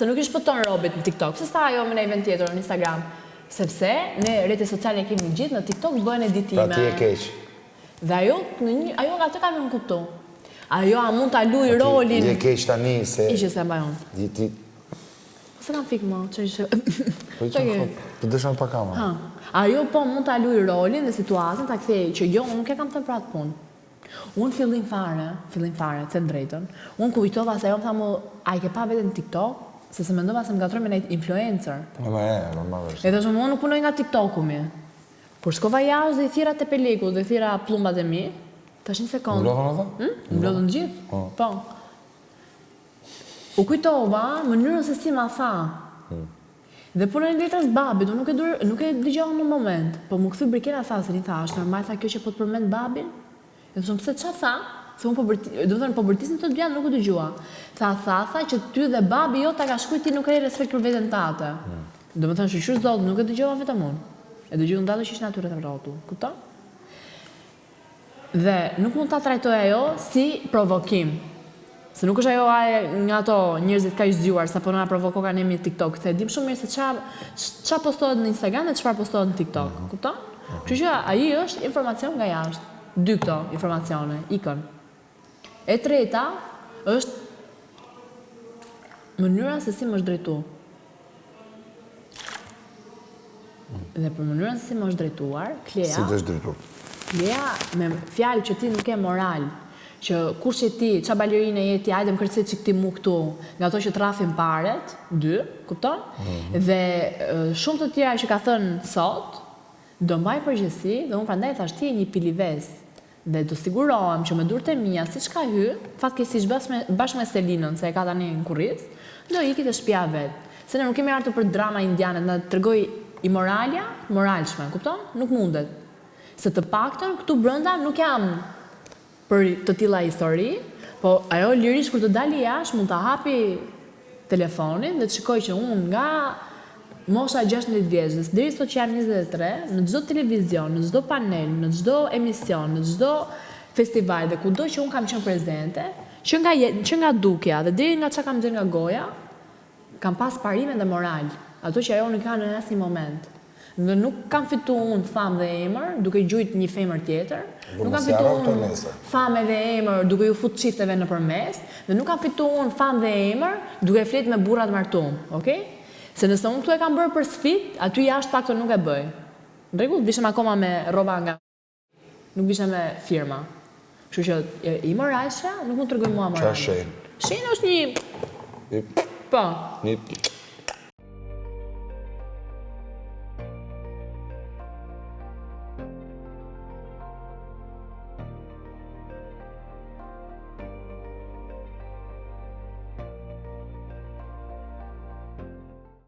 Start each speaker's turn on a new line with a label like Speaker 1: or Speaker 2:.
Speaker 1: se nuk i shpëton robit në TikTok, se sta ajo me në event tjetër në Instagram, sepse ne rrjetet sociale kemi gjithë, në TikTok bëhen editime.
Speaker 2: Pra ti e keq.
Speaker 1: Dhe ajo nga të kam në kuptu. Ajo a mund ta luaj rolin.
Speaker 2: Je keq tani se...
Speaker 1: Ishe se mbajon. Se kam fikë më, që ishe...
Speaker 2: Po dëshon pa kama.
Speaker 1: Ajo po mund ta luaj rolin dhe situatën, ta kthej që jo, unë nuk e kam të pratë punë. Unë fillim fare, të drejtën, unë kujtova se ajo më tha mu, a i ke pa vete në TikTok, se se mendova se më gatroj me nejtë influencer. E të shumë, unë nuk punoj nga TikToku mi. Por shkova jashtë dhe i thira te peleku, dhe i thira plumbat e mi, tash një sekundë.
Speaker 2: Mblodhën ato?
Speaker 1: Mblodhën gjithë, po. U kujtova, mënyrën se si ma tha. Dhe punoj në letrës babit, unë nuk e dëgjoha në moment, po më këthy brikena tha, se një tha, është normal tha kjo që po të përmend babin? E të shumë, pse qa tha? Se unë po bërtisin të djanë, nuk u dëgjua. Tha që ty dhe babi jo ta ka shkuj ti nuk e respekt për veten tate. Do më thënë, shqyqyr zotë, nuk e dëgjova vetëm unë. E dëgjua në datë që ishë natyre të vrotu. Kupton? Dhe nuk mund ta trajtoj ajo si provokim. Se nuk është ajo nga ato njerëzit ka i zgjuar, sa po nga provokoka në TikTok. Se dim shumë mirë se qa postohet në Instagram dhe çfarë postohet në TikTok. Kupton? Kështu që ai është informacion nga jashtë. Dy këto informacione, ikën. E treta është mënyra se si më është drejtu. Dhe për mënyrën se si më është drejtuar, Klea...
Speaker 2: Si të është drejtuar?
Speaker 1: Klea me fjalë që ti nuk e moral, që kur që ti, qa balerine jeti, ajde më kërcet që këti mu këtu, nga to që trafin paret, 2, kupton? Dhe shumë të tjera që ka thënë sot, do mbaj përgjësi, dhe unë prandaj thash ti e një pilives, dhe do sigurohem që me durët e mija, si që ka hy, fatkeqësisht bashkë me Selinën, se e ka tani në kurriz, do iki të shtëpia vetë. Se ne nuk kemi ardhur për drama indiane, në tregoj imoralja, moralshme, kupton? Nuk mundet. Se të paktën, këtu brenda nuk jam për të tilla histori, po ajo lirisht kur të dali jashtë mund ta hapi telefonin dhe të shikoj që unë nga mosha 16 vjeçës deri sot që jam 23, në çdo televizion, në çdo panel, në çdo emision, në çdo festival dhe kudo që unë kam qenë prezente, që nga dukja dhe deri nga çka kam dhënë nga goja, kam pas parime dhe moral. Ato që ajo nuk ka në asnjë moment. Dhe nuk kam fitu unë famë dhe emër duke gjujt një femër tjetër. Nuk kam fitu unë famë dhe emër duke ju fut qifteve në përmes. Dhe nuk kam fitu unë famë dhe emër duke flet me burrat martum. Okay? Se nëse unë këtu e kam bërë për sfit, aty jashtë pak të nuk e bëj. Në rregull, vishem akoma me roba nga... Nuk vishem me firma. Kështu që i moralshja nuk mund të tregoj mua moral.
Speaker 2: Qa shenjë?
Speaker 1: Shenjë është një... Po.
Speaker 2: Një...